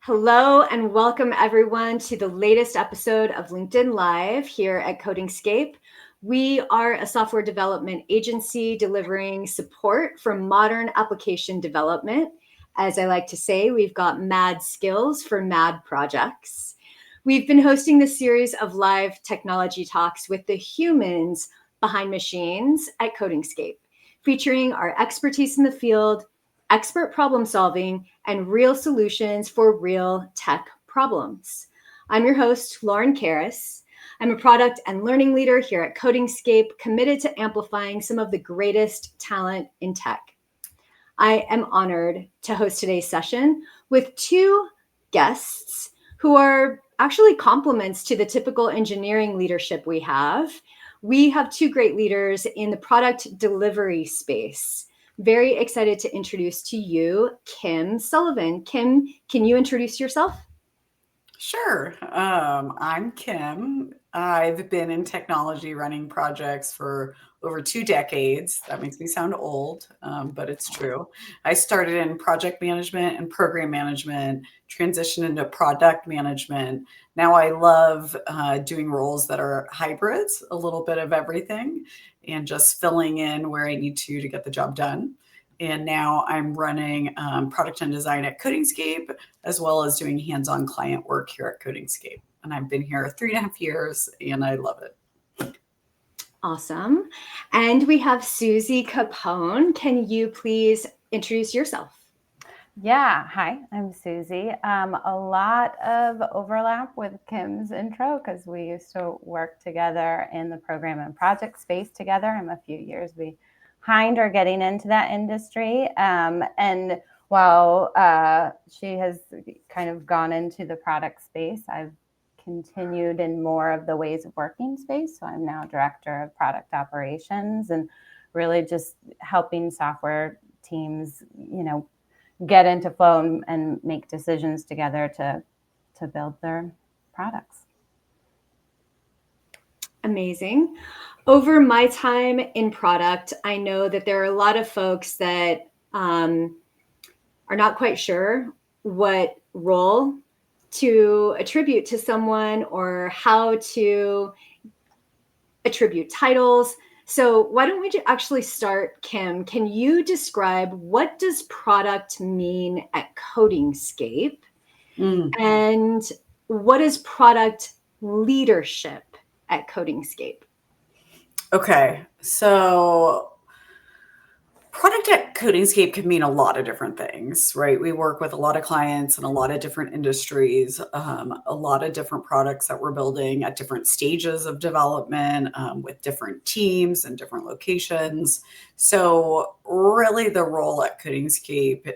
Hello and welcome everyone to the latest episode of LinkedIn Live here at Codingscape. We are a software development agency delivering support for modern application development. As I like to say, we've got mad skills for mad projects. We've been hosting this series of live technology talks with the humans behind machines at Codingscape, featuring our expertise in the field, expert problem solving, and real solutions for real tech problems. I'm your host, Lauren Carris. I'm a product and learning leader here at Codingscape, committed to amplifying some of the greatest talent in tech. I am honored to host today's session with two guests who are actually complements to the typical engineering leadership we have. We have two great leaders in the product delivery space. Very excited to introduce to you Kim Sullivan. Kim, can you introduce yourself? Sure. I'm Kim. I've been in technology running projects for over 2 decades. That makes me sound old, but it's true. I started in project management and program management, transitioned into product management. Now I love doing roles that are hybrids, a little bit of everything, and just filling in where I need to get the job done. And now I'm running product and design at Codingscape, as well as doing hands-on client work here at Codingscape. And I've been here 3.5 years, and I love it. Awesome. And we have Susie Capone. Can you please introduce yourself? Yeah, hi, I'm Susie. A lot of overlap with Kim's intro because we used to work together in the program and project space together. In a few years behind her getting into that industry. And while she has kind of gone into the product space, I've continued in more of the ways of working space. So I'm now director of product operations and really just helping software teams, get into flow and make decisions together to build their products. Amazing. Over my time in product, I know that there are a lot of folks that are not quite sure what role to attribute to someone or how to attribute titles. So why don't we actually start, Kim? Can you describe what does product mean at Codingscape? And what is product leadership at Codingscape? Okay, so product at Codingscape can mean a lot of different things, right? We work with a lot of clients in a lot of different industries, a lot of different products that we're building at different stages of development with different teams and different locations. So really the role at Codingscape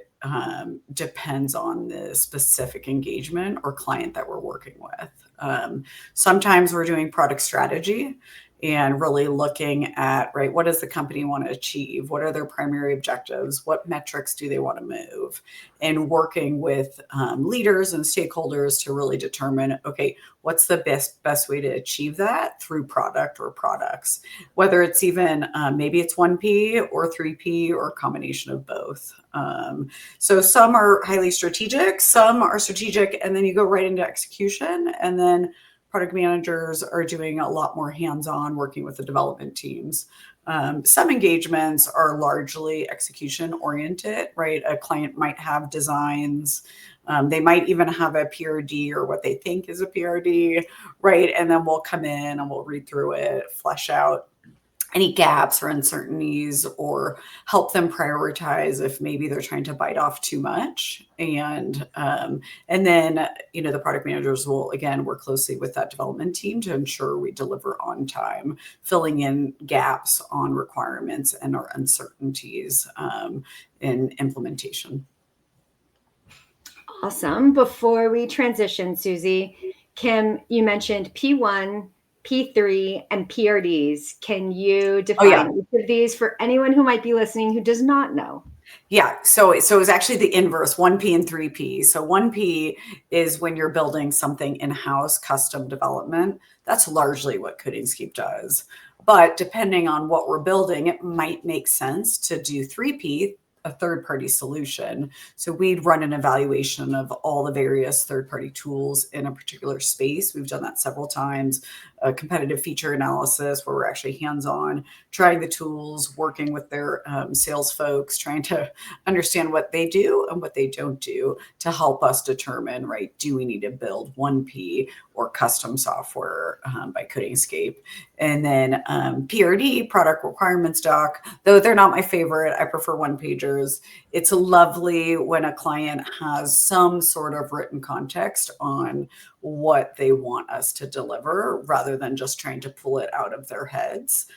depends on the specific engagement or client that we're working with. Sometimes we're doing product strategy and really looking at, right, what does the company want to achieve? What are their primary objectives? What metrics do they want to move? And working with leaders and stakeholders to really determine, okay, what's the best way to achieve that through product or products? Whether it's even, maybe it's 1P or 3P or a combination of both. So some are highly strategic, some are strategic, and then you go right into execution, and then product managers are doing a lot more hands-on working with the development teams. Some engagements are largely execution oriented, right? A client might have designs. They might even have a PRD or what they think is a PRD, right? And then we'll come in and we'll read through it, flesh out any gaps or uncertainties, or help them prioritize if maybe they're trying to bite off too much. And then, the product managers will, again, work closely with that development team to ensure we deliver on time, filling in gaps on requirements and our uncertainties in implementation. Awesome. Before we transition, Susie, Kim, you mentioned P1, P3, and PRDs. Can you define each of these for anyone who might be listening who does not know? Yeah, so it's actually the inverse, 1P and 3P. So 1P is when you're building something in-house, custom development. That's largely what Codingscape does. But depending on what we're building, it might make sense to do 3P a third-party solution. So we'd run an evaluation of all the various third-party tools in a particular space. We've done that several times. A competitive feature analysis where we're actually hands-on, trying the tools, working with their sales folks, trying to understand what they do and what they don't do to help us determine, right, do we need to build 1P or custom software by Codengscape? And then PRD, product requirements doc, though they're not my favorite. I prefer one-pagers. It's lovely when a client has some sort of written context on what they want us to deliver rather than just trying to pull it out of their heads,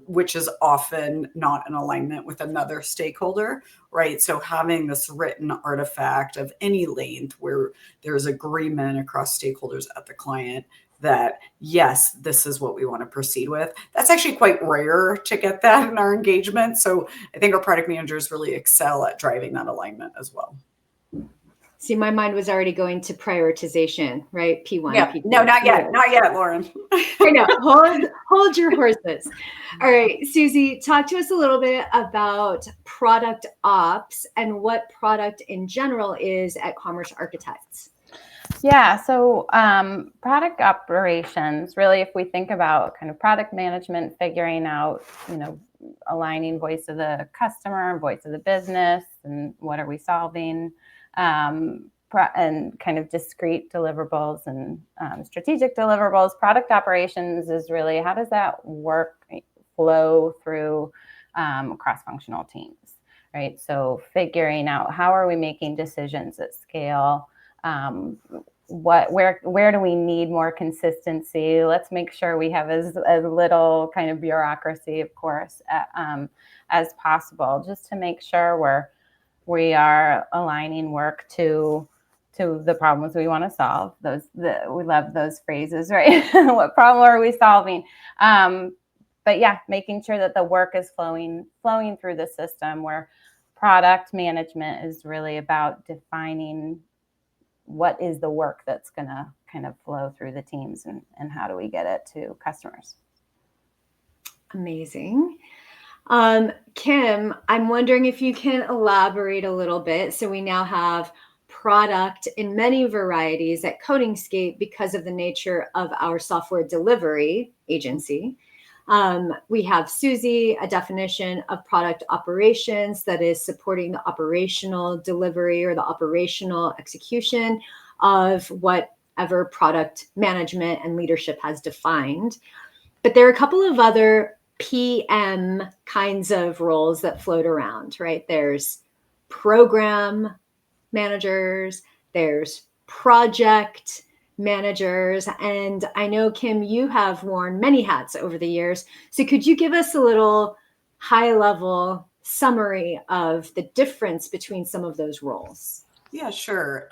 which is often not in alignment with another stakeholder, right? So having this written artifact of any length where there's agreement across stakeholders at the client that, yes, this is what we want to proceed with. That's actually quite rare to get that in our engagement. So I think our product managers really excel at driving that alignment as well. See, my mind was already going to prioritization, right? P1, yeah. P2. No, not yet. Not yet, Lauren. I know. Hold your horses. All right, Susie, talk to us a little bit about product ops and what product in general is at Commerce Architects. Yeah, so product operations, really, if we think about kind of product management, figuring out, aligning voice of the customer, voice of the business, and what are we solving, and kind of discrete deliverables and strategic deliverables. Product operations is really how does that work flow through cross-functional teams, right? So figuring out how are we making decisions at scale, where do we need more consistency? Let's make sure we have as little kind of bureaucracy, of course, as possible, just to make sure we are aligning work to the problems we want to solve. We love those phrases, right? What problem are we solving? But yeah, making sure that the work is flowing through the system, where product management is really about defining what is the work that's going to kind of flow through the teams and how do we get it to customers. Amazing. Kim, I'm wondering if you can elaborate a little bit. So we now have product in many varieties at Codengscape because of the nature of our software delivery agency. We have Susie, a definition of product operations that is supporting the operational delivery or the operational execution of whatever product management and leadership has defined. But there are a couple of other PM kinds of roles that float around, right? There's program managers, there's project managers, and I know, Kim, you have worn many hats over the years. So could you give us a little high-level summary of the difference between some of those roles? Yeah, sure.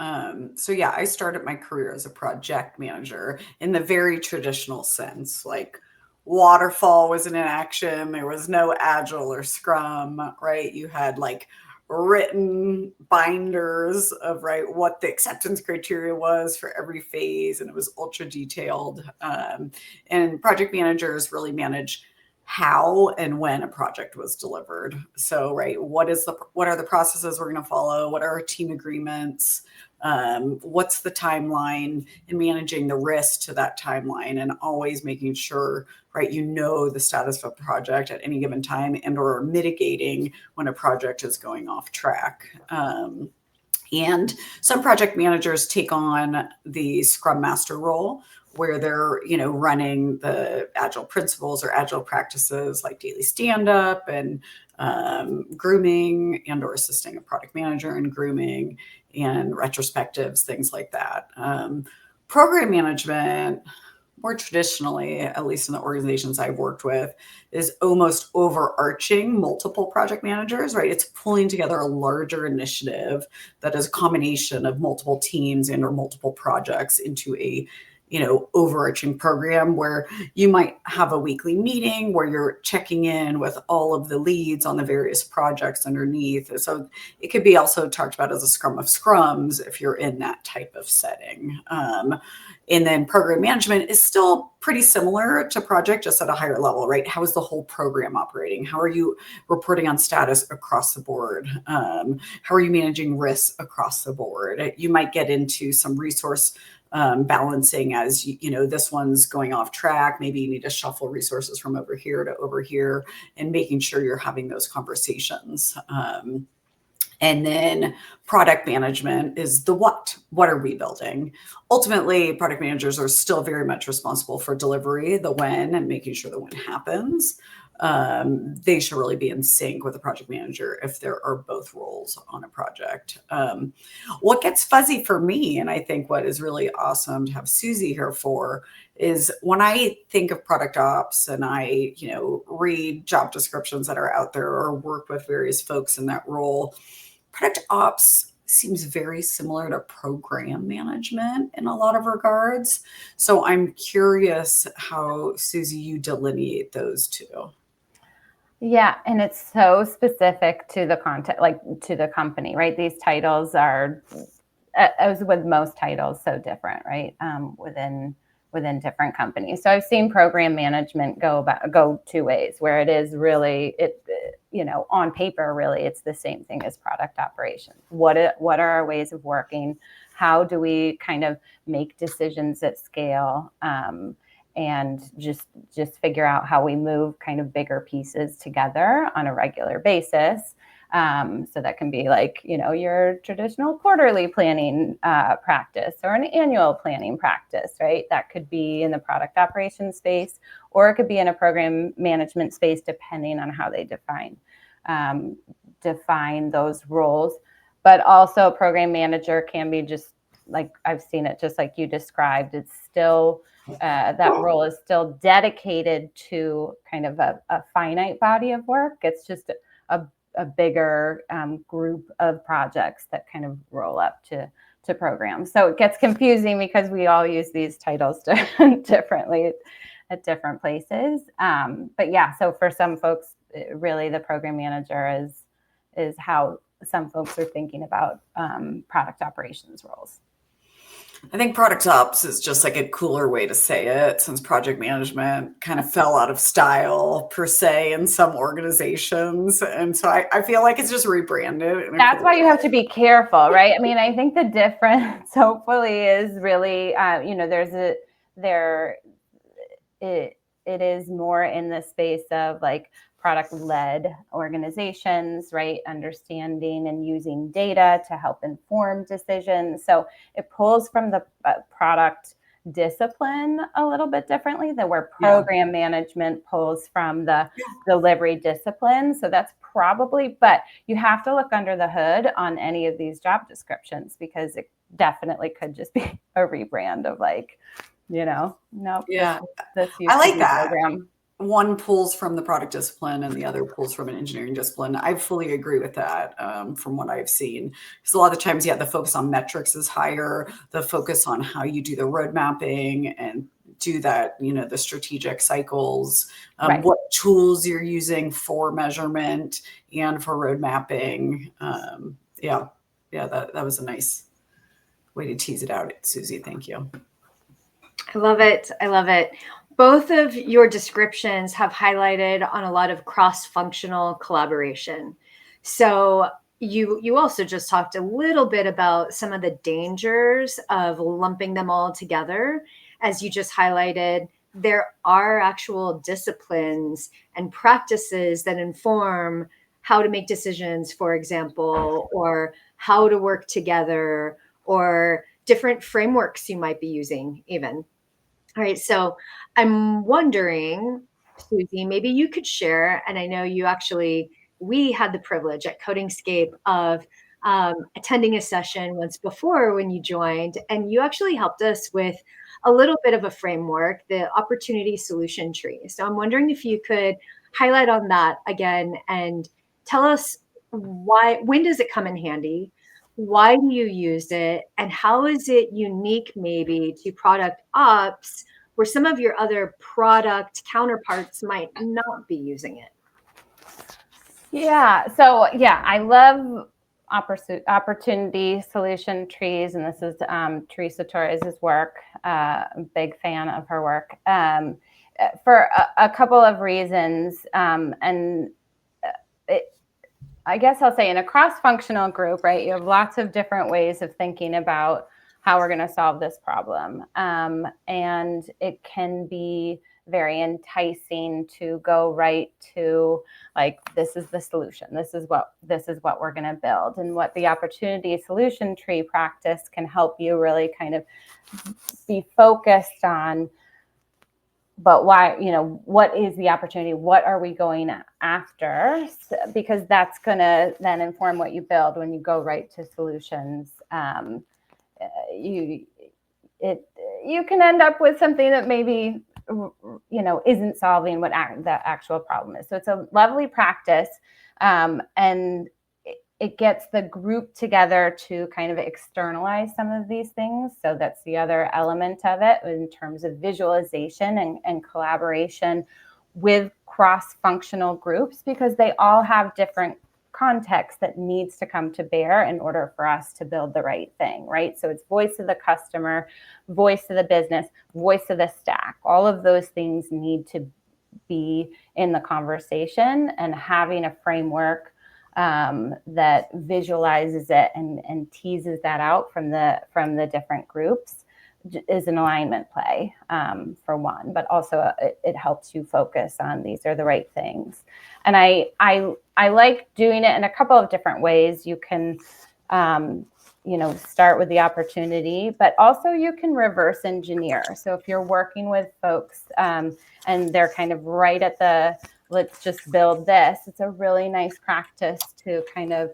So yeah, I started my career as a project manager in the very traditional sense, like waterfall was in action. There was no agile or scrum, right? You had like written binders of what the acceptance criteria was for every phase, and it was ultra detailed. And project managers really manage how and when a project was delivered. So, what are the processes we're going to follow? What are our team agreements? What's the timeline, and managing the risk to that timeline, and always making sure, the status of a project at any given time, and or mitigating when a project is going off track. And some project managers take on the Scrum Master role, where they're, running the agile principles or agile practices like daily stand-up and grooming, and or assisting a product manager in grooming and retrospectives, things like that. Program management, more traditionally, at least in the organizations I've worked with, is almost overarching multiple project managers, right? It's pulling together a larger initiative that is a combination of multiple teams and or multiple projects into a overarching program where you might have a weekly meeting where you're checking in with all of the leads on the various projects underneath. So it could be also talked about as a scrum of scrums if you're in that type of setting. And then program management is still pretty similar to project, just at a higher level, right? How is the whole program operating? How are you reporting on status across the board? How are you managing risks across the board? You might get into some resource balancing as this one's going off track. Maybe you need to shuffle resources from over here to over here, and making sure you're having those conversations. And then product management is the what are we building? Ultimately, product managers are still very much responsible for delivery, the when, and making sure the when happens. They should really be in sync with the project manager if there are both roles on a project. What gets fuzzy for me, and I think what is really awesome to have Susie here for, is when I think of product ops and I, read job descriptions that are out there or work with various folks in that role, product ops seems very similar to program management in a lot of regards. So I'm curious how, Susie, you delineate those two. Yeah, and it's so specific to the content, like to the company, right? These titles are, as with most titles, so different, right? Within different companies. So I've seen program management go two ways, where it is really on paper, really it's the same thing as product operations. What are our ways of working? How do we kind of make decisions at scale? And just figure out how we move kind of bigger pieces together on a regular basis. So that can be like, your traditional quarterly planning practice or an annual planning practice, right? That could be in the product operations space, or it could be in a program management space, depending on how they define those roles. But also program manager can be just like, I've seen it just like you described. It's still, that role is still dedicated to kind of a finite body of work. It's just a bigger group of projects that kind of roll up to programs. So it gets confusing because we all use these titles differently at different places. But yeah, so for some folks, really the program manager is how some folks are thinking about product operations roles. I think product ops is just like a cooler way to say it, since project management kind of fell out of style per se in some organizations. And so I feel like it's just rebranded. That's why you have to be careful, right? I mean, I think the difference hopefully is really, it is more in the space of like product-led organizations, right? Understanding and using data to help inform decisions. So it pulls from the product discipline a little bit differently than where program management pulls from the delivery discipline. So that's probably, but you have to look under the hood on any of these job descriptions, because it definitely could just be a rebrand of like, nope. Yeah. This I like that. Program. One pulls from the product discipline and the other pulls from an engineering discipline. I fully agree with that from what I've seen. Because a lot of the times, the focus on metrics is higher. The focus on how you do the road mapping and do that, the strategic cycles, Right. What tools you're using for measurement and for road mapping. That was a nice way to tease it out, Susie. Thank you. I love it. Both of your descriptions have highlighted on a lot of cross-functional collaboration. So you also just talked a little bit about some of the dangers of lumping them all together. As you just highlighted, there are actual disciplines and practices that inform how to make decisions, for example, or how to work together, or different frameworks you might be using even. All right, so I'm wondering, Susie, maybe you could share, and I know we had the privilege at Codingscape of attending a session once before when you joined, and you actually helped us with a little bit of a framework, the opportunity solution tree. So I'm wondering if you could highlight on that again and tell us when does it come in handy? Why do you use it? And how is it unique maybe to product ops where some of your other product counterparts might not be using it? Yeah. So yeah, I love opportunity solution trees, and this is Teresa Torres's work. Big fan of her work for a couple of reasons, and I guess I'll say in a cross-functional group, right? You have lots of different ways of thinking about how we're going to solve this problem, and it can be very enticing to go right to like, this is the solution. This is what we're going to build. And what the opportunity solution tree practice can help you really kind of be focused on, but why, what is the opportunity? What are we going after? Because that's going to then inform what you build when you go right to solutions. You can end up with something that maybe isn't solving what the actual problem is. So it's a lovely practice, and it gets the group together to kind of externalize some of these things. So that's the other element of it in terms of visualization and collaboration with cross-functional groups, because they all have different context that needs to come to bear in order for us to build the right thing, right? So it's voice of the customer, voice of the business, voice of the stack. All of those things need to be in the conversation, and having a framework that visualizes it and teases that out from the different groups is an alignment play, for one, but also it helps you focus on these are the right things. And I like doing it in a couple of different ways. You can start with the opportunity, but also you can reverse engineer. So if you're working with folks and they're kind of right at the let's just build this, it's a really nice practice to kind of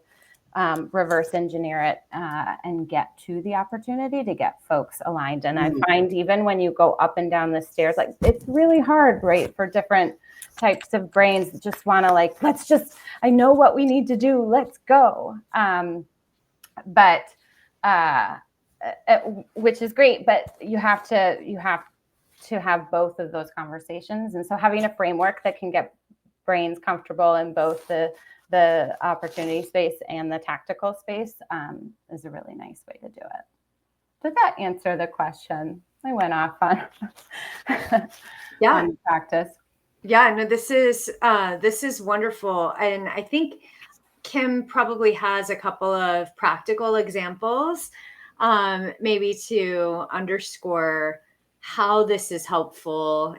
reverse engineer it and get to the opportunity to get folks aligned. And I find even when you go up and down the stairs, like it's really hard, right, for different types of brains that just want to like, I know what we need to do, let's go. But which is great, but you have to have both of those conversations. And so having a framework that can get brains comfortable in both the opportunity space and the tactical space is a really nice way to do it. Did that answer the question? I went off on on practice. Yeah, no, this is wonderful. And I think Kim probably has a couple of practical examples, maybe to underscore how this is helpful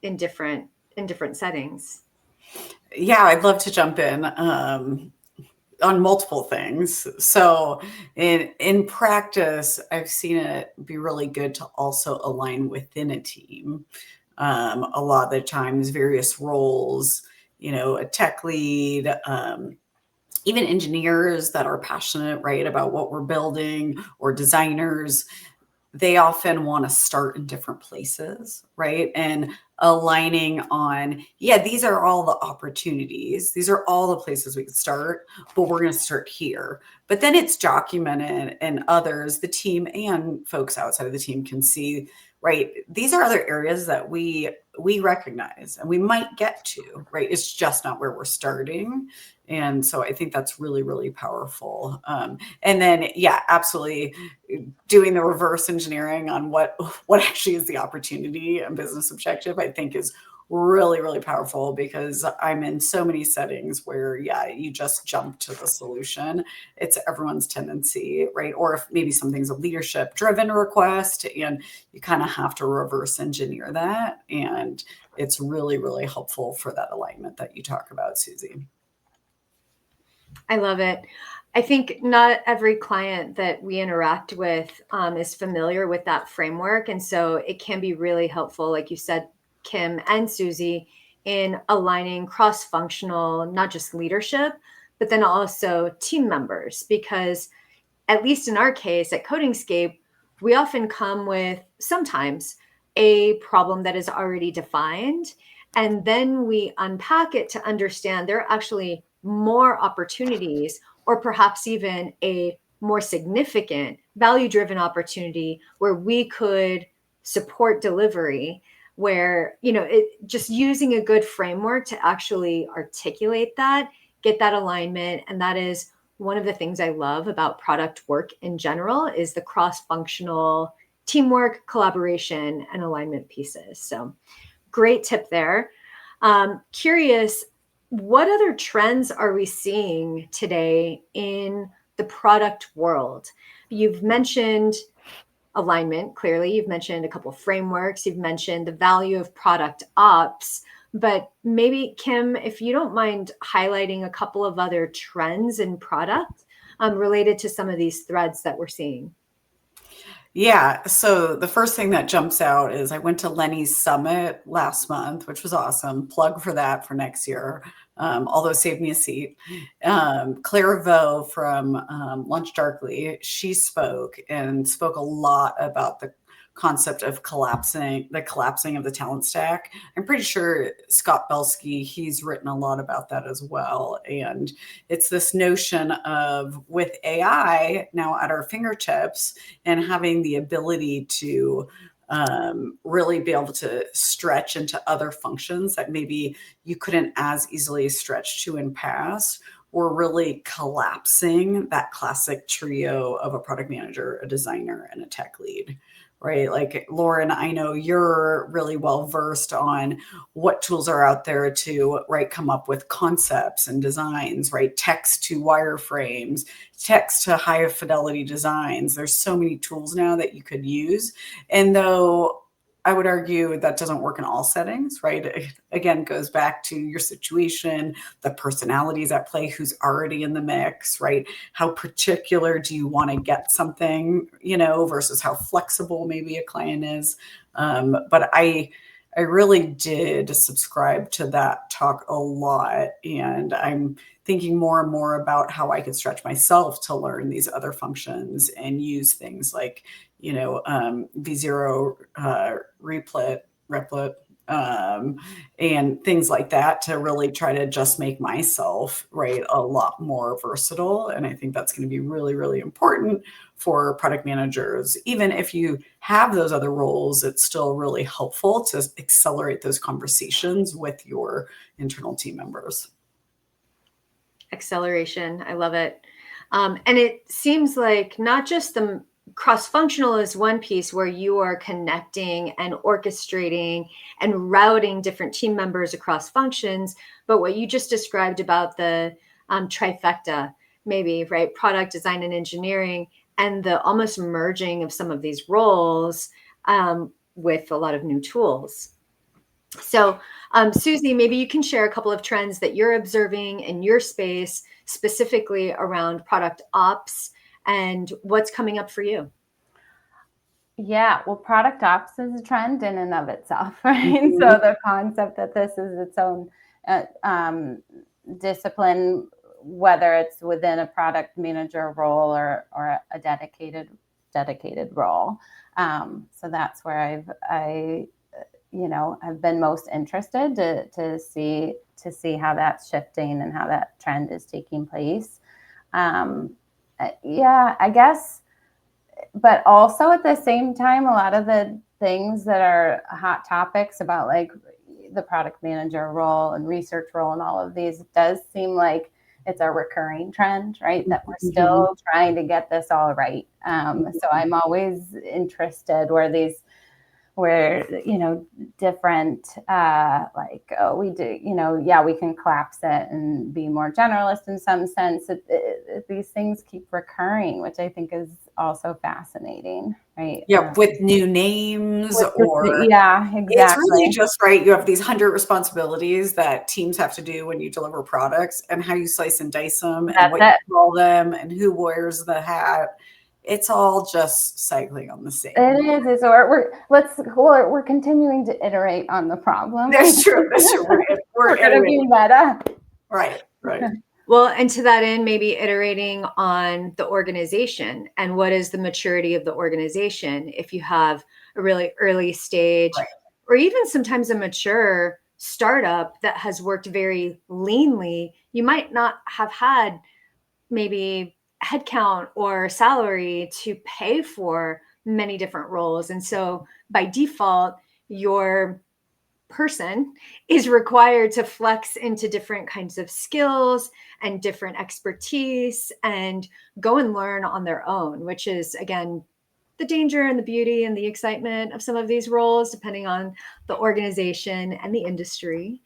in different settings. Yeah, I'd love to jump in on multiple things. So in practice, I've seen it be really good to also align within a team. A lot of the times, various roles, a tech lead, even engineers that are passionate, right, about what we're building, or designers, they often want to start in different places, right? And aligning on, these are all the opportunities. These are all the places we could start, but we're going to start here. But then it's documented, and others, the team and folks outside of the team can see, right, these are other areas that we recognize and we might get to, right? It's just not where we're starting. And so I think that's really, really powerful. And then, absolutely doing the reverse engineering on what actually is the opportunity and business objective, I think is really, really powerful, because I'm in so many settings where, you just jump to the solution. It's everyone's tendency, right? Or if maybe something's a leadership driven request and you kind of have to reverse engineer that. And it's really, really helpful for that alignment that you talk about, Susie. I love it. I think not every client that we interact with is familiar with that framework. And so it can be really helpful, like you said, Kim and Susie, in aligning cross-functional, not just leadership, but then also team members. Because at least in our case at Codingscape, we often come with sometimes a problem that is already defined. And then we unpack it to understand there are actually more opportunities or perhaps even a more significant value-driven opportunity where we could support delivery, where, just using a good framework to actually articulate that, get that alignment. And that is one of the things I love about product work in general, is the cross-functional teamwork, collaboration, and alignment pieces. So great tip there. Curious, what other trends are we seeing today in the product world? You've mentioned alignment, clearly. You've mentioned a couple of frameworks. You've mentioned the value of product ops. But maybe, Kim, if you don't mind highlighting a couple of other trends in product related to some of these threads that we're seeing. Yeah. So the first thing that jumps out is I went to Lenny's Summit last month, which was awesome. Plug for that for next year. Although saved me a seat. Claire Vo from Lunch Darkly, she spoke a lot about the concept of collapsing of the talent stack. I'm pretty sure Scott Belsky, he's written a lot about that as well. And it's this notion of, with AI now at our fingertips and having the ability to really be able to stretch into other functions that maybe you couldn't as easily stretch to in past, we're really collapsing that classic trio of a product manager, a designer, and a tech lead, right? Like, Lauren, I know you're really well versed on what tools are out there to, right, come up with concepts and designs, right? Text to wireframes, text to high fidelity designs. There's so many tools now that you could use. And though I would argue that doesn't work in all settings, right? It, again, goes back to your situation, the personalities at play, who's already in the mix, right? How particular do you want to get something, versus how flexible maybe a client is. But I really did subscribe to that talk a lot. And I'm thinking more and more about how I could stretch myself to learn these other functions and use things like, V0 replit, and things like that to really try to just make myself, right, a lot more versatile. And I think that's going to be really, really important for product managers. Even if you have those other roles, it's still really helpful to accelerate those conversations with your internal team members. Acceleration. I love it. And it seems like not just the cross-functional is one piece where you are connecting and orchestrating and routing different team members across functions, but what you just described about the trifecta, maybe, right? Product design and engineering, and the almost merging of some of these roles with a lot of new tools. So, Susie, maybe you can share a couple of trends that you're observing in your space, specifically around product ops, and what's coming up for you. Yeah, well, product ops is a trend in and of itself, right? Mm-hmm. So the concept that this is its own discipline, whether it's within a product manager role or a dedicated role. So that's where I've been most interested to see how that's shifting and how that trend is taking place. Yeah, I guess, but also at the same time, a lot of the things that are hot topics about like the product manager role and research role and all of these, it does seem like it's a recurring trend, right? That we're still trying to get this all right. So I'm always interested where different we do, we can collapse it and be more generalist in some sense. These things keep recurring, which I think is also fascinating, right? Yeah, with new names yeah, exactly. It's really just, right, you have these 100 responsibilities that teams have to do when you deliver products, and how you slice and dice them, and what you call them, and who wears the hat. It's all just cycling on the same. It is. So we're continuing to iterate on the problem. That's true. We're going to be meta. Right. Well, and to that end, maybe iterating on the organization and what is the maturity of the organization. If you have a really early stage, right, or even sometimes a mature startup that has worked very leanly, you might not have had maybe headcount or salary to pay for many different roles. And so by default, your person is required to flex into different kinds of skills and different expertise and go and learn on their own, which is, again, the danger and the beauty and the excitement of some of these roles, depending on the organization and the industry.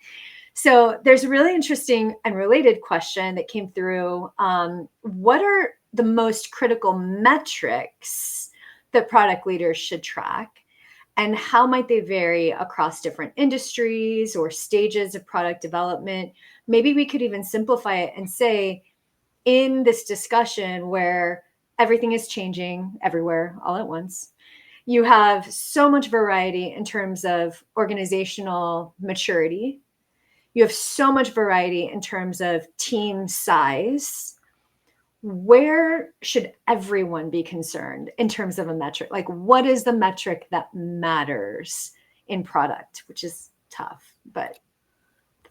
So there's a really interesting and related question that came through. What are the most critical metrics that product leaders should track? And how might they vary across different industries or stages of product development? Maybe we could even simplify it and say, in this discussion where everything is changing everywhere all at once, you have so much variety in terms of organizational maturity. You have so much variety in terms of team size. Where should everyone be concerned in terms of a metric? Like, what is the metric that matters in product, which is tough, but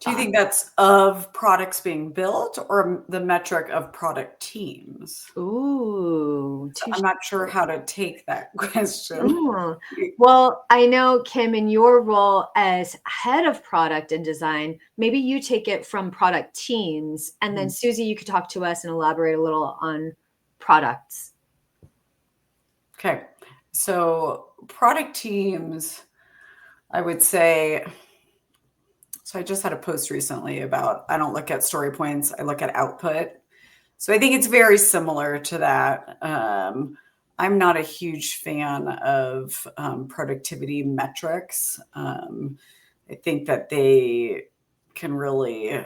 do you think that's of products being built or the metric of product teams? Ooh, I'm not sure how to take that question. Ooh. Well, I know, Kim, in your role as head of product and design, maybe you take it from product teams. And then Susie, you could talk to us and elaborate a little on products. Okay. So product teams, I would say, so I just had a post recently about, I don't look at story points, I look at output. So I think it's very similar to that. I'm not a huge fan of productivity metrics. I think that they can really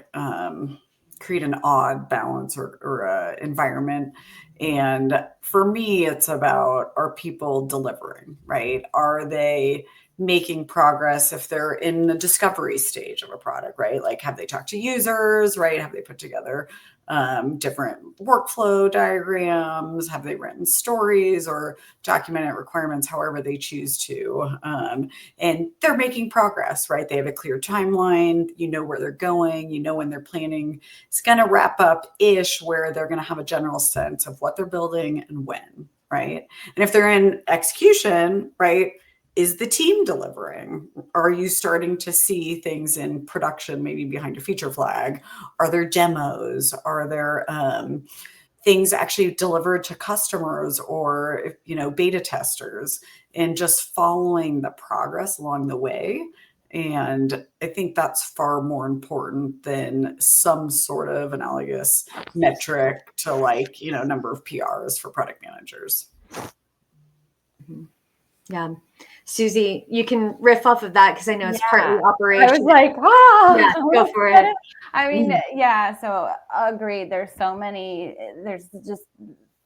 create an odd balance or environment. And for me, it's about, are people delivering, right? Are they making progress if they're in the discovery stage of a product, right? Like, have they talked to users, right? Have they put together different workflow diagrams? Have they written stories or documented requirements, however they choose to? And they're making progress, right? They have a clear timeline. You know where they're going. You know when they're planning. It's going to wrap up-ish where they're going to have a general sense of what they're building and when, right? And if they're in execution, right, is the team delivering? Are you starting to see things in production, maybe behind a feature flag? Are there demos? Are there things actually delivered to customers or, beta testers, and just following the progress along the way? And I think that's far more important than some sort of analogous metric to number of PRs for product managers. Yeah. Susie, you can riff off of that because I know it's partly operation. I was like, yeah, go for it. I mean, so agreed. There's just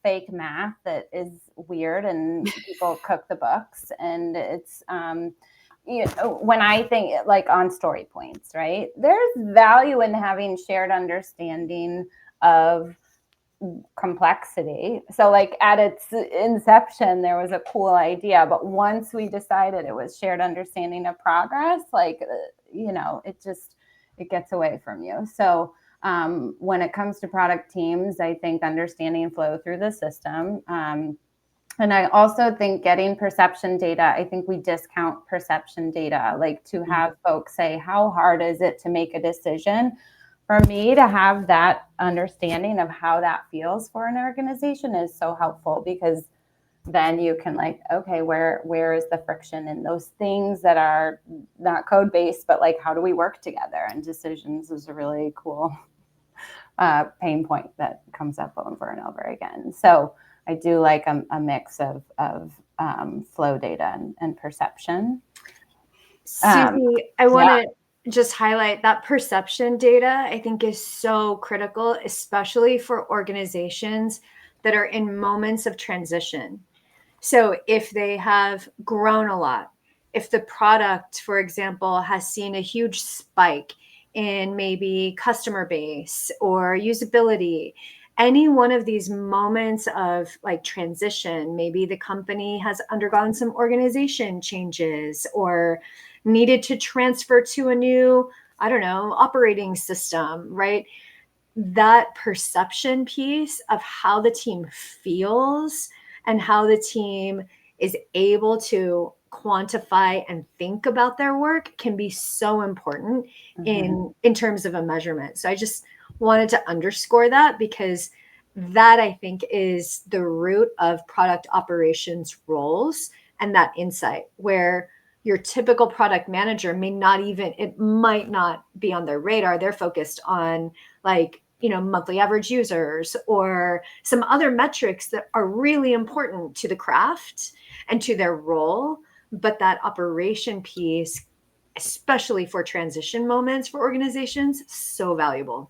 fake math that is weird and people cook the books. And it's, when I think like on story points, right, there's value in having shared understanding of complexity. So like at its inception, there was a cool idea, but once we decided it was shared understanding of progress, it gets away from you. So when it comes to product teams, I think understanding flow through the system. And I also think getting perception data, I think we discount perception data, like to have folks say, how hard is it to make a decision? For me to have that understanding of how that feels for an organization is so helpful, because then you can okay, where is the friction in those things that are not code based, but how do we work together? And decisions is a really cool pain point that comes up over and over again. So I do like a mix of flow data and perception. Susie, I want to just highlight that perception data, I think, is so critical, especially for organizations that are in moments of transition. So if they have grown a lot, if the product, for example, has seen a huge spike in maybe customer base or usability, any one of these moments of transition, maybe the company has undergone some organization changes or needed to transfer to a new, operating system, right? that perception piece of how the team feels and how the team is able to quantify and think about their work can be so important in terms of a measurement. So I just wanted to underscore that, because that, I think, is the root of product operations roles, and that insight where your typical product manager it might not be on their radar. They're focused on, like, monthly average users or some other metrics that are really important to the craft and to their role. But that operation piece, especially for transition moments for organizations, so valuable.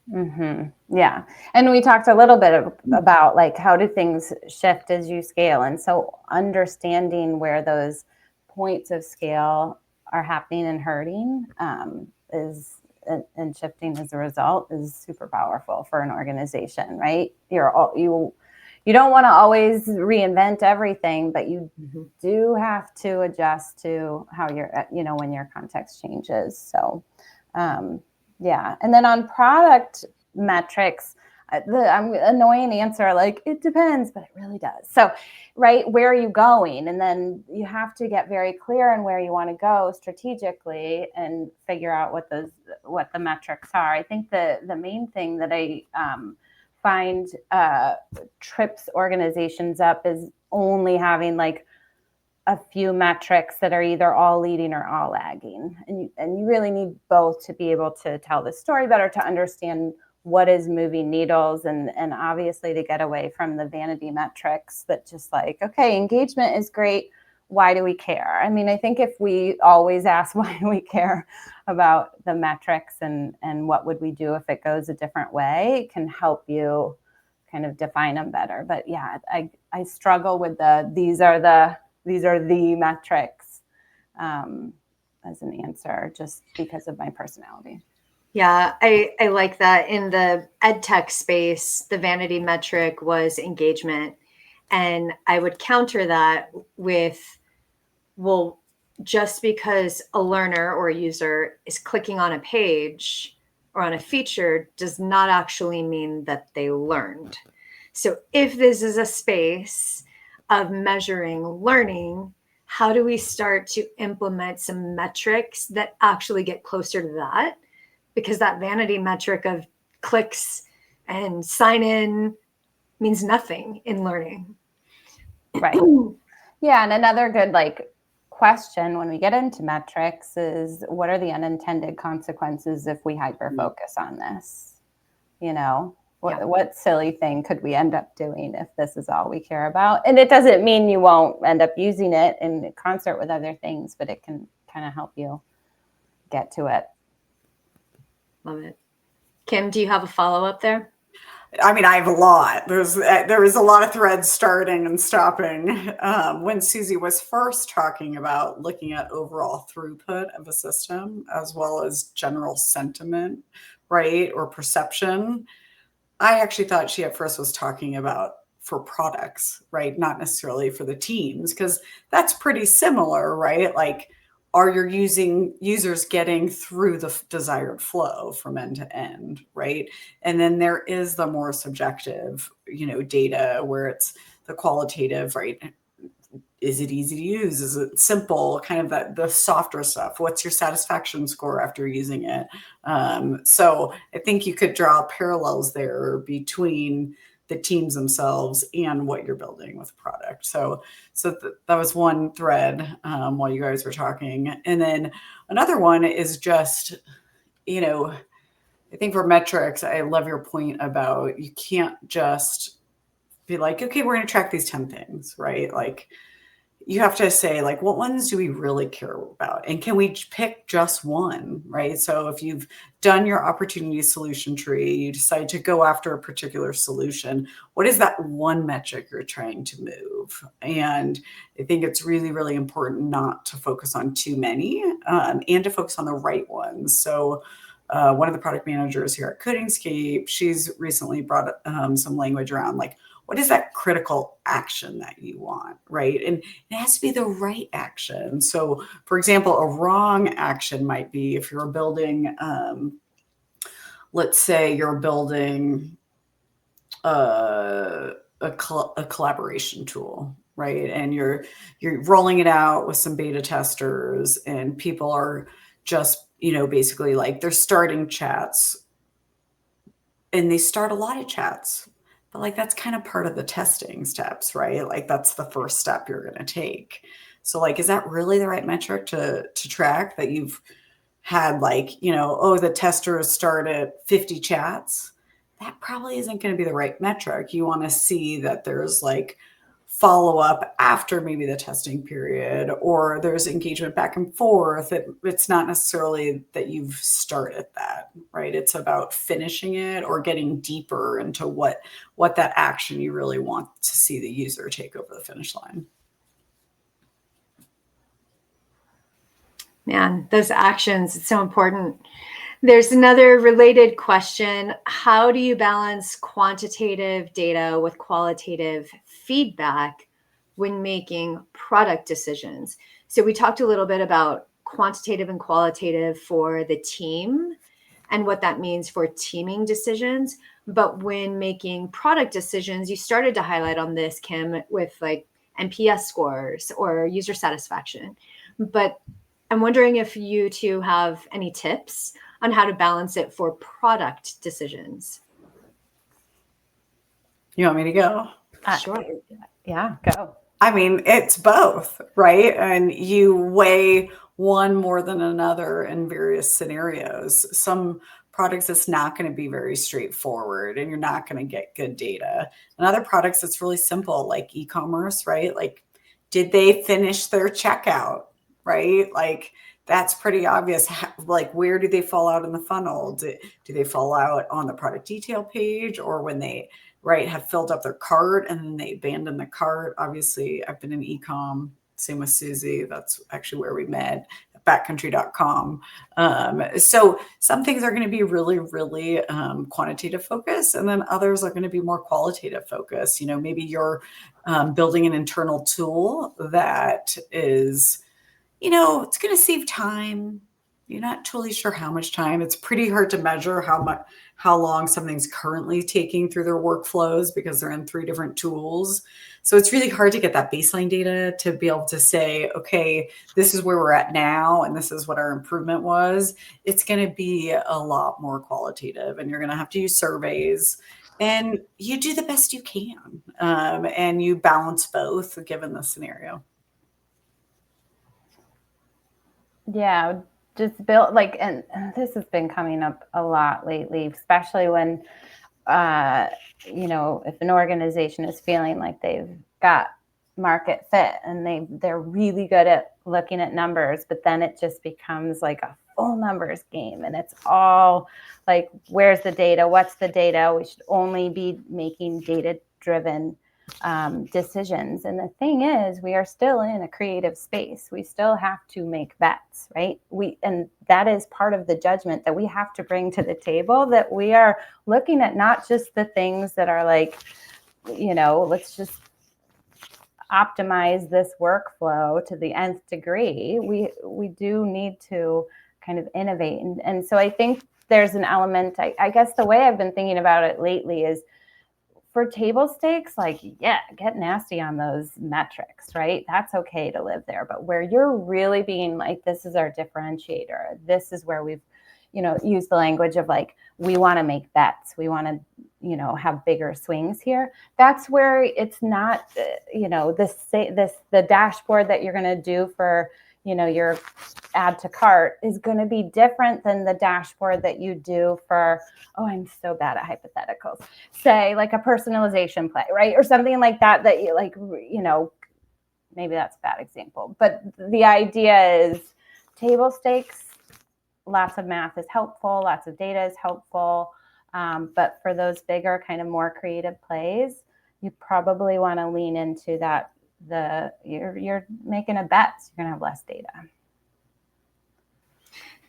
Yeah. And we talked a little bit about, like, how do things shift as you scale? And so understanding where those points of scale are happening and hurting and shifting as a result is super powerful for an organization, right? You don't want to always reinvent everything, but you do have to adjust to how when your context changes. So, yeah. And then on product metrics, the annoying answer, like, it depends, but it really does. So, right, where are you going? And then you have to get very clear on where you want to go strategically and figure out what the metrics are. I think the main thing that I find trips organizations up is only having like a few metrics that are either all leading or all lagging. And you really need both to be able to tell the story better, to understand what is moving needles, and obviously to get away from the vanity metrics that just like, okay, engagement is great, why do we care? I mean, I think if we always ask why do we care about the metrics and what would we do if it goes a different way, it can help you kind of define them better. But yeah, I struggle with these are the metrics as an answer, just because of my personality. Yeah, I like that. In the ed tech space, the vanity metric was engagement. And I would counter that with, well, just because a learner or a user is clicking on a page or on a feature does not actually mean that they learned. So if this is a space of measuring learning, how do we start to implement some metrics that actually get closer to that? Because that vanity metric of clicks and sign in means nothing in learning. Right. Yeah. And another good question when we get into metrics is, what are the unintended consequences if we hyper focus on this? What silly thing could we end up doing if this is all we care about? And it doesn't mean you won't end up using it in concert with other things, but it can kind of help you get to it. Love it. Kim, do you have a follow-up there? I mean, I have a lot. There was a lot of threads starting and stopping. When Susie was first talking about looking at overall throughput of a system, as well as general sentiment, right, or perception, I actually thought she at first was talking about for products, right, not necessarily for the teams, because that's pretty similar, right? Like, are your users getting through the desired flow from end to end, right? And then there is the more subjective, data where it's the qualitative, right? Is it easy to use? Is it simple? Kind of the softer stuff. What's your satisfaction score after using it? So I think you could draw parallels there between the teams themselves and what you're building with a product. So that was one thread while you guys were talking. And then another one is just, I think for metrics, I love your point about you can't just be like, okay, we're going to track these 10 things, right? Like, you have to say, like, what ones do we really care about? And can we pick just one, right? So if you've done your opportunity solution tree, you decide to go after a particular solution, what is that one metric you're trying to move? And I think it's really, really important not to focus on too many and to focus on the right ones. So one of the product managers here at Codingscape, she's recently brought some language around, like, what is that critical action that you want, right? And it has to be the right action. So, for example, a wrong action might be if you're building let's say you're building a collaboration tool, right? And you're rolling it out with some beta testers, and people are just, basically like they're starting chats, and they start a lot of chats. But like that's kind of part of the testing steps, right? Like that's the first step you're going to take. So like, is that really the right metric to track, that you've had like, oh, the testers started 50 chats? That probably isn't going to be the right metric. You want to see that there's like follow up after maybe the testing period, or there's engagement back and forth. It's not necessarily that you've started that, right? It's about finishing it or getting deeper into what that action you really want to see the user take over the finish line. Man, those actions, it's so important. There's another related question. How do you balance quantitative data with qualitative feedback when making product decisions? So we talked a little bit about quantitative and qualitative for the team and what that means for teaming decisions. But when making product decisions, you started to highlight on this, Kim, with like NPS scores or user satisfaction. But I'm wondering if you two have any tips on how to balance it for product decisions. You want me to go? Sure. Yeah, go. I mean, it's both, right? And you weigh one more than another in various scenarios. Some products, it's not going to be very straightforward and you're not going to get good data. And other products, it's really simple, like e-commerce, right? Like, did they finish their checkout, right? Like, that's pretty obvious. Like, where do they fall out in the funnel? Do they fall out on the product detail page, or when they have filled up their cart and then they abandon the cart? Obviously, I've been in e-com, same with Susie. That's actually where we met, at backcountry.com. So some things are going to be really, really quantitative focused, and then others are going to be more qualitative focused. Maybe you're building an internal tool that is, it's going to save time. You're not totally sure how much time. It's pretty hard to measure how long something's currently taking through their workflows, because they're in 3 different tools. So it's really hard to get that baseline data to be able to say, okay, this is where we're at now, and this is what our improvement was. It's going to be a lot more qualitative, and you're going to have to use surveys, and you do the best you can, and you balance both given the scenario. Yeah, just build like, and this has been coming up a lot lately, especially when, if an organization is feeling like they've got market fit and they're really good at looking at numbers, but then it just becomes like a full numbers game, and it's all like, where's the data? What's the data? We should only be making data-driven decisions. And the thing is, we are still in a creative space. We still have to make bets, right? And that is part of the judgment that we have to bring to the table, that we are looking at not just the things that are like, let's just optimize this workflow to the nth degree. We do need to kind of innovate. And so I think there's an element, I guess the way I've been thinking about it lately is, for table stakes, like, yeah, get nasty on those metrics, right? That's okay to live there. But where you're really being like, this is our differentiator, this is where we've, used the language of like, we want to make bets, we want to, have bigger swings here. That's where it's not, the dashboard that you're going to do for, your add to cart is going to be different than the dashboard that you do for, I'm so bad at hypotheticals, say like a personalization play, right? Or something like that you like, maybe that's a bad example, but the idea is table stakes, lots of math is helpful, lots of data is helpful. But for those bigger kind of more creative plays, you probably want to lean into that. You're making a bet, so you're gonna have less data.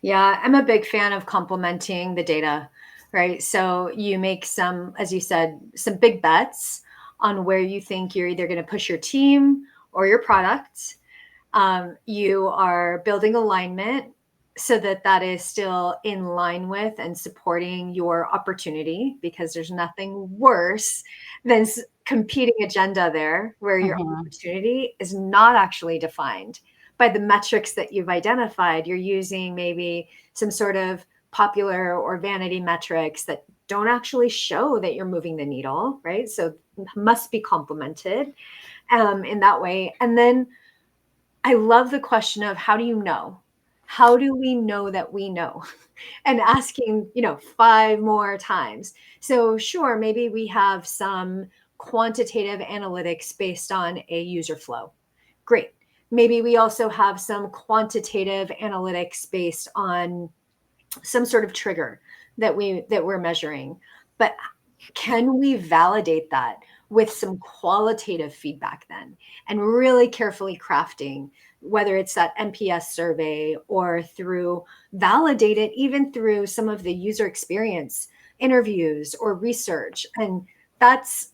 Yeah, I'm a big fan of complementing the data, right? So you make some, as you said, some big bets on where you think you're either going to push your team or your product. You are building alignment so that is still in line with and supporting your opportunity, because there's nothing worse than competing agenda there where your opportunity is not actually defined by the metrics that you've identified. You're using maybe some sort of popular or vanity metrics that don't actually show that you're moving the needle, right? So must be complemented in that way. And then I love the question of, how do you know? How do we know that we know? And asking, 5 more times. So sure, maybe we have some quantitative analytics based on a user flow. Great. Maybe we also have some quantitative analytics based on some sort of trigger that we're measuring. But can we validate that with some qualitative feedback then, and really carefully crafting, whether it's that NPS survey or through validate it even through some of the user experience interviews or research. And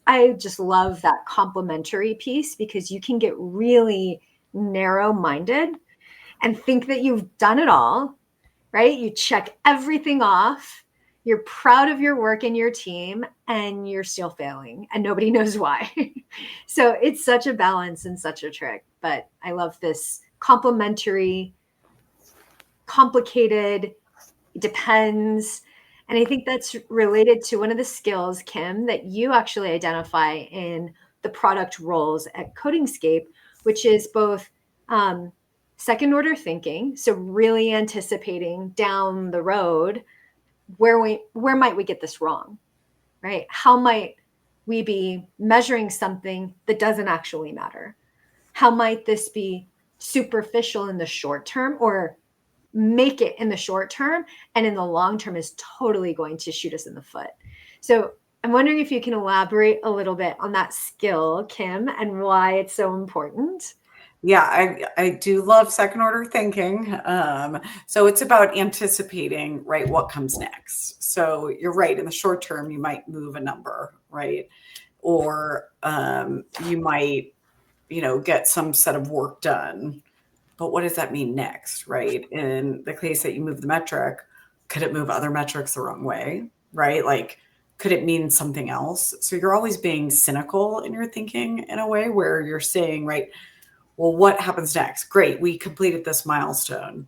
I just love that complementary piece, because you can get really narrow-minded and think that you've done it all, right? You check everything off. You're proud of your work and your team, and you're still failing, and nobody knows why. So it's such a balance and such a trick. But I love this complementary, complicated, depends. And I think that's related to one of the skills, Kim, that you actually identify in the product roles at Codingscape, which is both second order thinking. So really anticipating down the road, where might we get this wrong, right? How might we be measuring something that doesn't actually matter? How might this be superficial in the short term, or make it in the short term, and in the long term is totally going to shoot us in the foot? So I'm wondering if you can elaborate a little bit on that skill, Kim, and why it's so important. Yeah, I do love second order thinking. So it's about anticipating, right, what comes next. So you're right. In the short term, you might move a number, right? Or you might, get some set of work done. But what does that mean next, right? In the case that you move the metric, could it move other metrics the wrong way, right? Like, could it mean something else? So you're always being cynical in your thinking in a way where you're saying, right, well, what happens next? Great, we completed this milestone,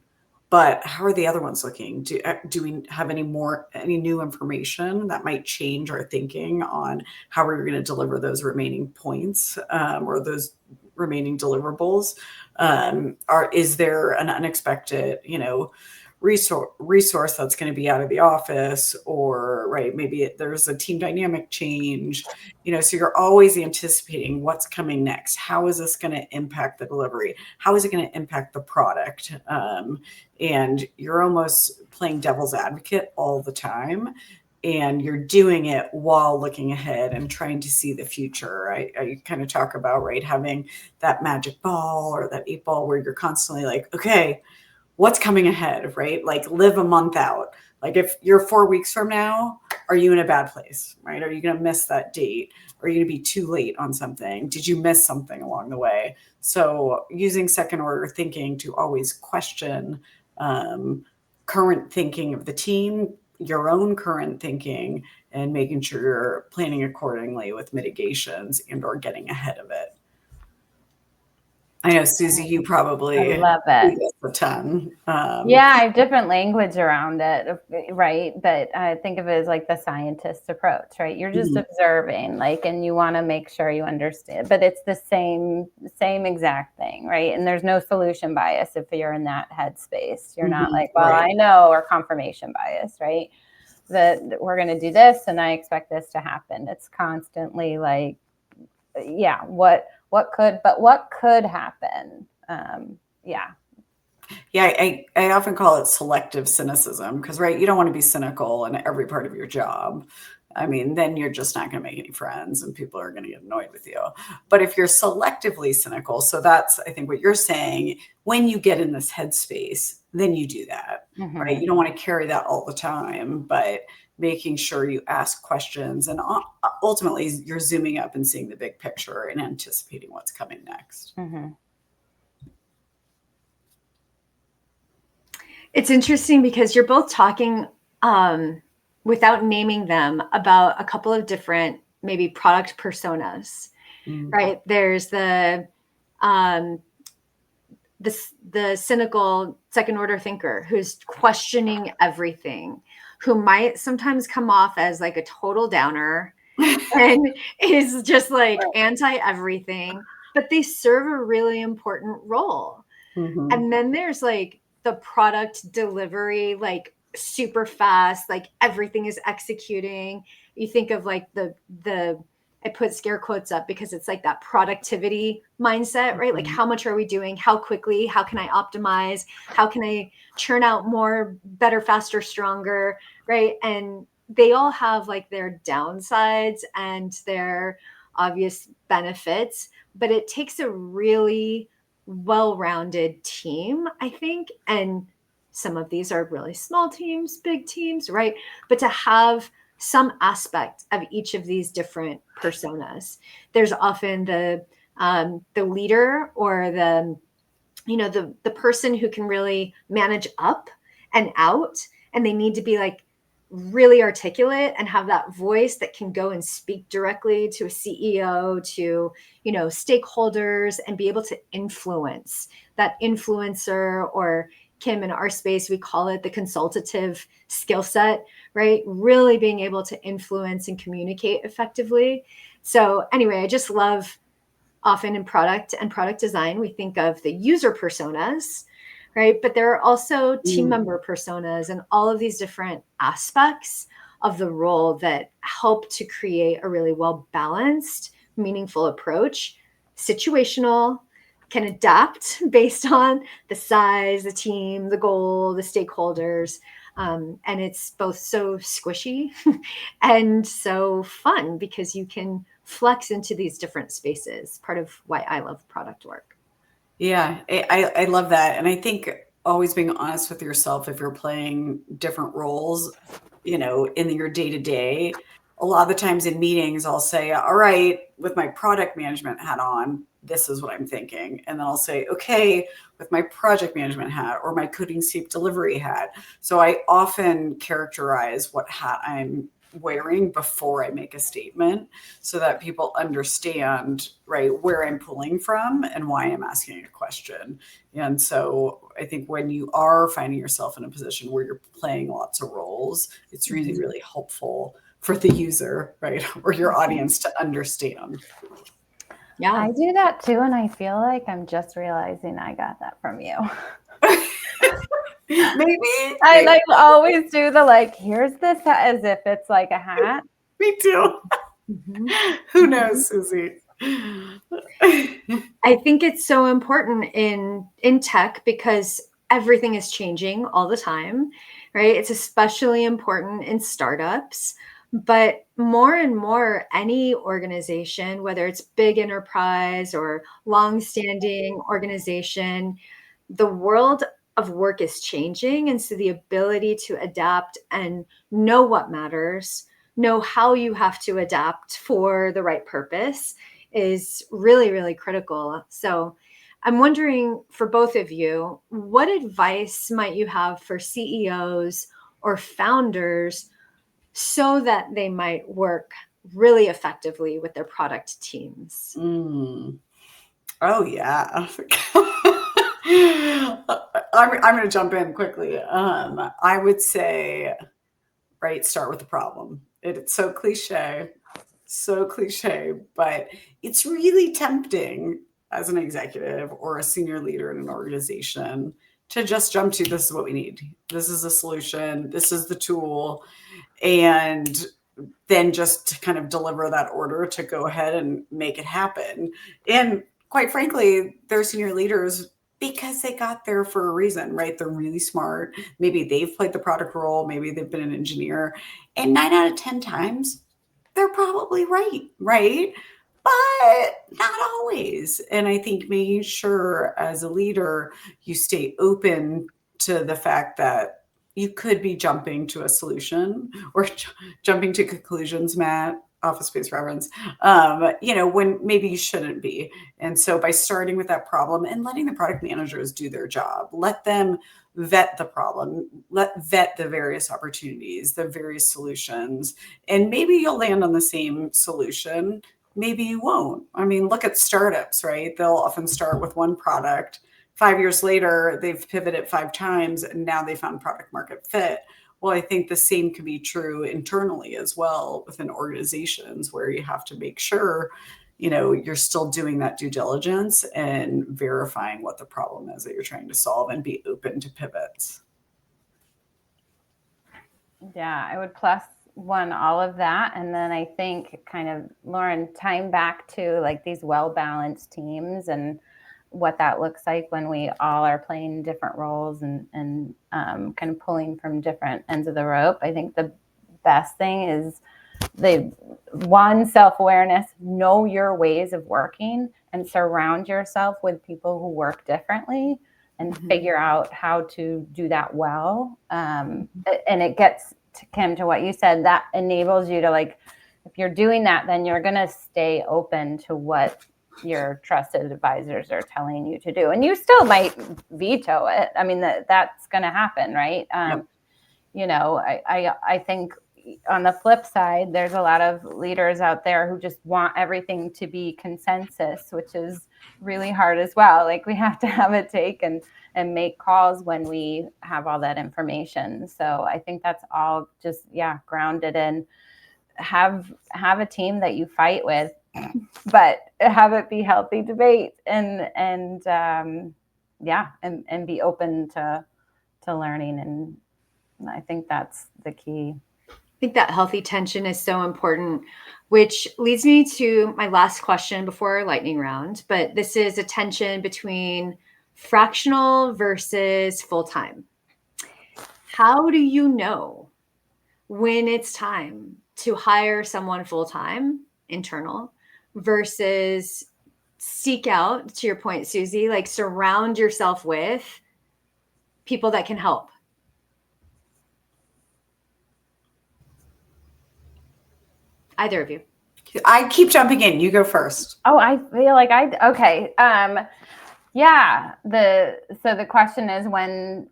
but how are the other ones looking? Do we have any new information that might change our thinking on how we're going to deliver those remaining points or those remaining deliverables? Is there an unexpected, resource that's going to be out of the office, or right, maybe there's a team dynamic change, so you're always anticipating what's coming next. How is this going to impact the delivery? How is it going to impact the product? And you're almost playing devil's advocate all the time, and you're doing it while looking ahead and trying to see the future. I kind of talk about, right, having that magic ball or that 8-ball where you're constantly like, okay, what's coming ahead, right? Like, live a month out. Like, if you're 4 weeks from now, are you in a bad place, right? Are you going to miss that date? Are you going to be too late on something? Did you miss something along the way? So using second order thinking to always question current thinking of the team, your own current thinking, and making sure you're planning accordingly with mitigations and or getting ahead of it. I know, Susie, you probably I love it. A ton. Yeah, I have different language around it, right? But I think of it as like the scientist approach, right? You're just observing, like, and you want to make sure you understand, but it's the same exact thing, right? And there's no solution bias if you're in that headspace. You're not like, well, right, I know, or confirmation bias, right? That we're going to do this and I expect this to happen. It's constantly like, yeah, what could happen? Yeah, I often call it selective cynicism, because, right, you don't want to be cynical in every part of your job. I mean, then you're just not going to make any friends and people are going to get annoyed with you. But if you're selectively cynical, so that's, I think, what you're saying, when you get in this headspace, then you do that, right? You don't want to carry that all the time, but making sure you ask questions, and ultimately you're zooming up and seeing the big picture and anticipating what's coming next. It's interesting because you're both talking without naming them about a couple of different maybe product personas, right? There's the cynical second order thinker who's questioning everything, who might sometimes come off as like a total downer and is just like anti everything, but they serve a really important role. And then there's like the product delivery, like super fast, like everything is executing. You think of like I put scare quotes up because it's like that productivity mindset, right? Like how much are we doing? How quickly? How can I optimize? How can I churn out more, better, faster, stronger, right? And they all have like their downsides and their obvious benefits, but it takes a really well-rounded team, I think. And some of these are really small teams, big teams, right? But to have some aspect of each of these different personas, there's often the leader or the person who can really manage up and out, and they need to be like really articulate and have that voice that can go and speak directly to a CEO, to stakeholders, and be able to influence. That influencer, or Kim, in our space we call it the consultative skill set, right? Really being able to influence and communicate effectively. So anyway, I just love, often in product and product design, we think of the user personas, right? But there are also team member personas and all of these different aspects of the role that help to create a really well-balanced, meaningful approach. Situational, can adapt based on the size, the team, the goal, the stakeholders. And it's both so squishy and so fun because you can flex into these different spaces. Part of why I love product work. Yeah, I love that. And I think always being honest with yourself, if you're playing different roles, in your day to day, a lot of the times in meetings, I'll say, all right, with my product management hat on, this is what I'm thinking. And then I'll say, okay, with my project management hat or my Codengscape delivery hat. So I often characterize what hat I'm wearing before I make a statement so that people understand, right, where I'm pulling from and why I'm asking a question. And so I think when you are finding yourself in a position where you're playing lots of roles, it's really, really helpful for the user, right, or your audience to understand. Yeah, I do that too, and I feel like I'm just realizing I got that from you. Maybe. I like always do the like, here's this hat, as if it's like a hat. Me too. Who knows, Susie? I think it's so important in tech because everything is changing all the time, right? It's especially important in startups, but more and more, any organization, whether it's big enterprise or long-standing organization, the world of work is changing. And so the ability to adapt and know what matters, know how you have to adapt for the right purpose is really, really critical. So I'm wondering, for both of you, what advice might you have for CEOs or founders so that they might work really effectively with their product teams? Oh, yeah. I'm going to jump in quickly. I would say, right, start with the problem. It's so cliche, but it's really tempting as an executive or a senior leader in an organization to just jump to, this is what we need. This is the solution. This is the tool. And then just to kind of deliver that order to go ahead and make it happen. And quite frankly, they're senior leaders because they got there for a reason, right? They're really smart. Maybe they've played the product role. Maybe they've been an engineer. And 9 out of 10 times, they're probably right? But not always. And I think making sure as a leader, you stay open to the fact that you could be jumping to a solution or jumping to conclusions, Matt, Office Space reference, when maybe you shouldn't be. And so by starting with that problem and letting the product managers do their job, let them vet the problem, vet the various opportunities, the various solutions, and maybe you'll land on the same solution. Maybe you won't. I mean, look at startups, right? They'll often start with one product. 5 years later, they've pivoted 5 times and now they found product market fit. Well, I think the same can be true internally as well within organizations, where you have to make sure, you're still doing that due diligence and verifying what the problem is that you're trying to solve, and be open to pivots. Yeah, I would plus one all of that. And then I think, kind of, Lauren, tying back to like these well-balanced teams and what that looks like when we all are playing different roles and kind of pulling from different ends of the rope. I think the best thing is self-awareness, know your ways of working and surround yourself with people who work differently and figure out how to do that well. And it gets to, Kim, to what you said, that enables you to, like, if you're doing that, then you're going to stay open to what your trusted advisors are telling you to do. And you still might veto it. I mean, that's going to happen, right? Yep. I think on the flip side, there's a lot of leaders out there who just want everything to be consensus, which is really hard as well. Like, we have to have a take and make calls when we have all that information. So I think that's all just, grounded in have a team that you fight with, but have it be healthy debate and be open to learning. And I think that's the key. I think that healthy tension is so important, which leads me to my last question before our lightning round. But this is a tension between fractional versus full-time. How do you know when it's time to hire someone full-time, internal, versus seek out, to your point, Susie, like, surround yourself with people that can help? Either of you. I keep jumping in. You go first. Oh, I feel like okay. The question is when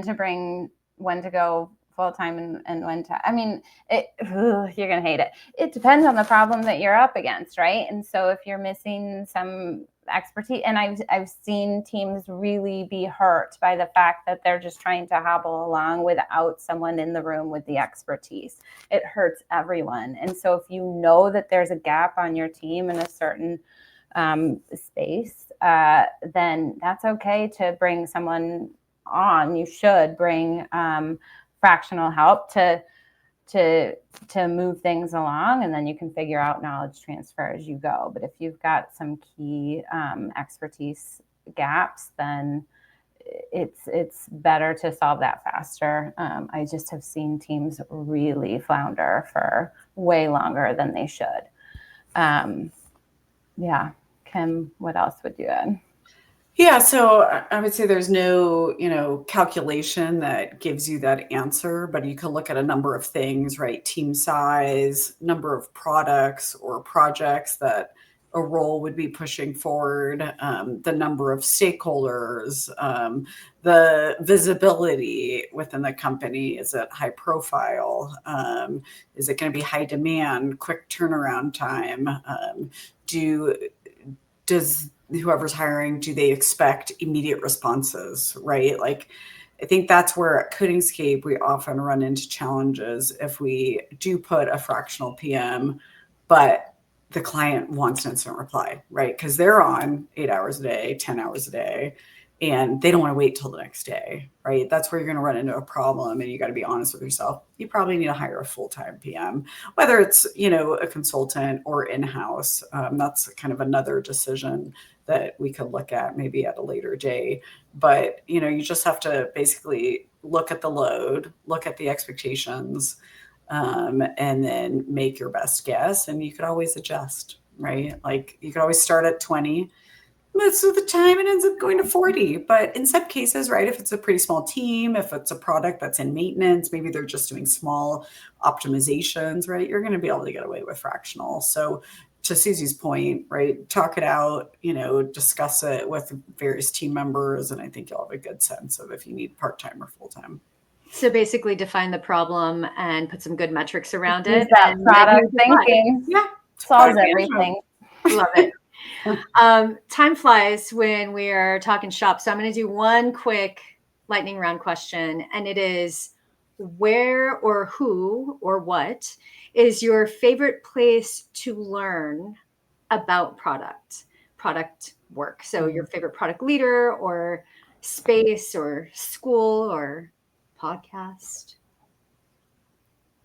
to go full-time and when to, I mean, you're going to hate it. It depends on the problem that you're up against, right? And so if you're missing some expertise, and I've seen teams really be hurt by the fact that they're just trying to hobble along without someone in the room with the expertise. It hurts everyone. And so if you know that there's a gap on your team in a certain space, then that's okay to bring someone on. You should bring fractional help to move things along, and then you can figure out knowledge transfer as you go. But if you've got some key expertise gaps, then it's better to solve that faster. I just have seen teams really flounder for way longer than they should. Kim, what else would you add? Yeah, so I would say there's no, calculation that gives you that answer, but you can look at a number of things, right? Team size, number of products or projects that a role would be pushing forward, the number of stakeholders, the visibility within the company. Is it high profile? Is it going to be high demand, quick turnaround time? Does whoever's hiring, do they expect immediate responses, right? Like, I think that's where at Codingscape, we often run into challenges if we do put a fractional PM, but the client wants an instant reply, right? Because they're on 8 hours a day, 10 hours a day, and they don't want to wait till the next day, right? That's where you're going to run into a problem, and you got to be honest with yourself. You probably need to hire a full-time PM, whether it's, a consultant or in-house. That's kind of another decision that we could look at maybe at a later day. But, you just have to basically look at the load, look at the expectations, and then make your best guess. And you could always adjust, right? Like, you could always start at 20. Most of the time it ends up going to 40. But in some cases, right, if it's a pretty small team, if it's a product that's in maintenance, maybe they're just doing small optimizations, right, you're going to be able to get away with fractional. So to Susie's point, right? Talk it out, discuss it with various team members. And I think you'll have a good sense of if you need part-time or full-time. So basically define the problem and put some good metrics around Use it. that And product thinking. Yeah. Solves everything. Love it. Time flies when we are talking shop. So I'm going to do one quick lightning round question. And it is, where or who or what is your favorite place to learn about product work? So your favorite product leader or space or school or podcast?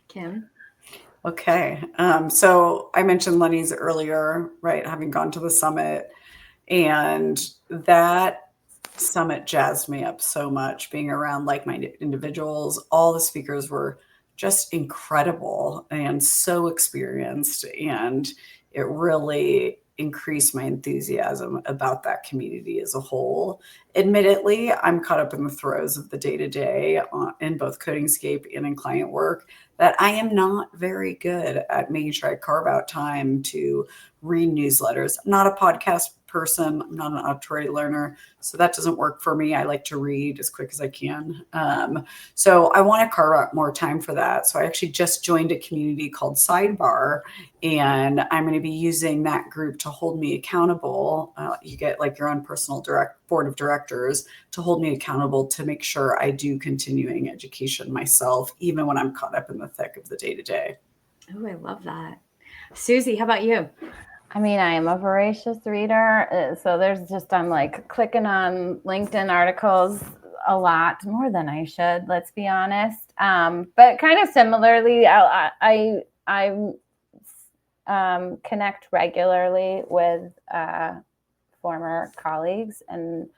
Kim? Okay. So I mentioned Lenny's earlier, right? Having gone to the summit, and that summit jazzed me up so much, being around like-minded individuals. All the speakers were just incredible and so experienced, and it really increased my enthusiasm about that community as a whole. Admittedly, I'm caught up in the throes of the day-to-day in both Codingscape and in client work, that I am not very good at making sure I carve out time to read newsletters. I'm not a podcast person. I'm not an auditory learner. So that doesn't work for me. I like to read as quick as I can. So I want to carve out more time for that. So I actually just joined a community called Sidebar, and I'm going to be using that group to hold me accountable. You get like your own personal board of directors to hold me accountable to make sure I do continuing education myself, even when I'm caught up in the thick of the day-to-day. Oh, I love that. Susie, how about you? I mean, I am a voracious reader. So I'm like clicking on LinkedIn articles a lot more than I should, let's be honest. But kind of similarly, I connect regularly with former colleagues, and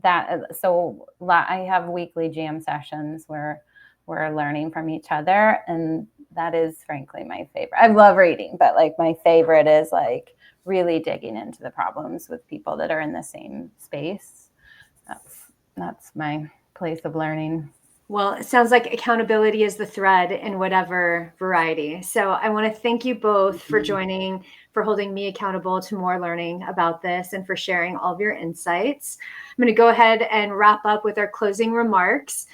I have weekly jam sessions where we're learning from each other, and that is frankly my favorite. I love reading, but like my favorite is like really digging into the problems with people that are in the same space. That's my place of learning. Well, it sounds like accountability is the thread in whatever variety. So I want to thank you both for joining, for holding me accountable to more learning about this, and for sharing all of your insights. I'm going to go ahead and wrap up with our closing remarks.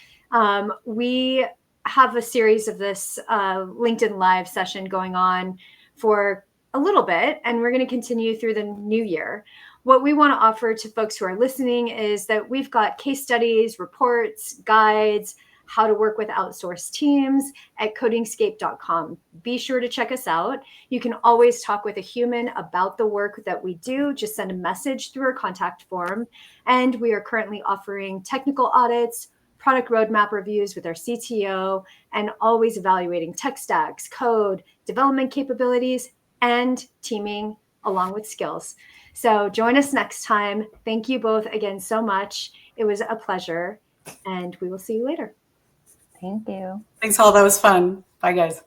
We have a series of this LinkedIn Live session going on for a little bit, and we're going to continue through the new year. What we want to offer to folks who are listening is that we've got case studies, reports, guides, how to work with outsourced teams at codingscape.com. Be sure to check us out. You can always talk with a human about the work that we do. Just send a message through our contact form. And we are currently offering technical audits, product roadmap reviews with our CTO, and always evaluating tech stacks, code, development capabilities, and teaming along with skills. So join us next time. Thank you both again so much. It was a pleasure, and we will see you later. Thank you. Thanks all. That was fun. Bye, guys.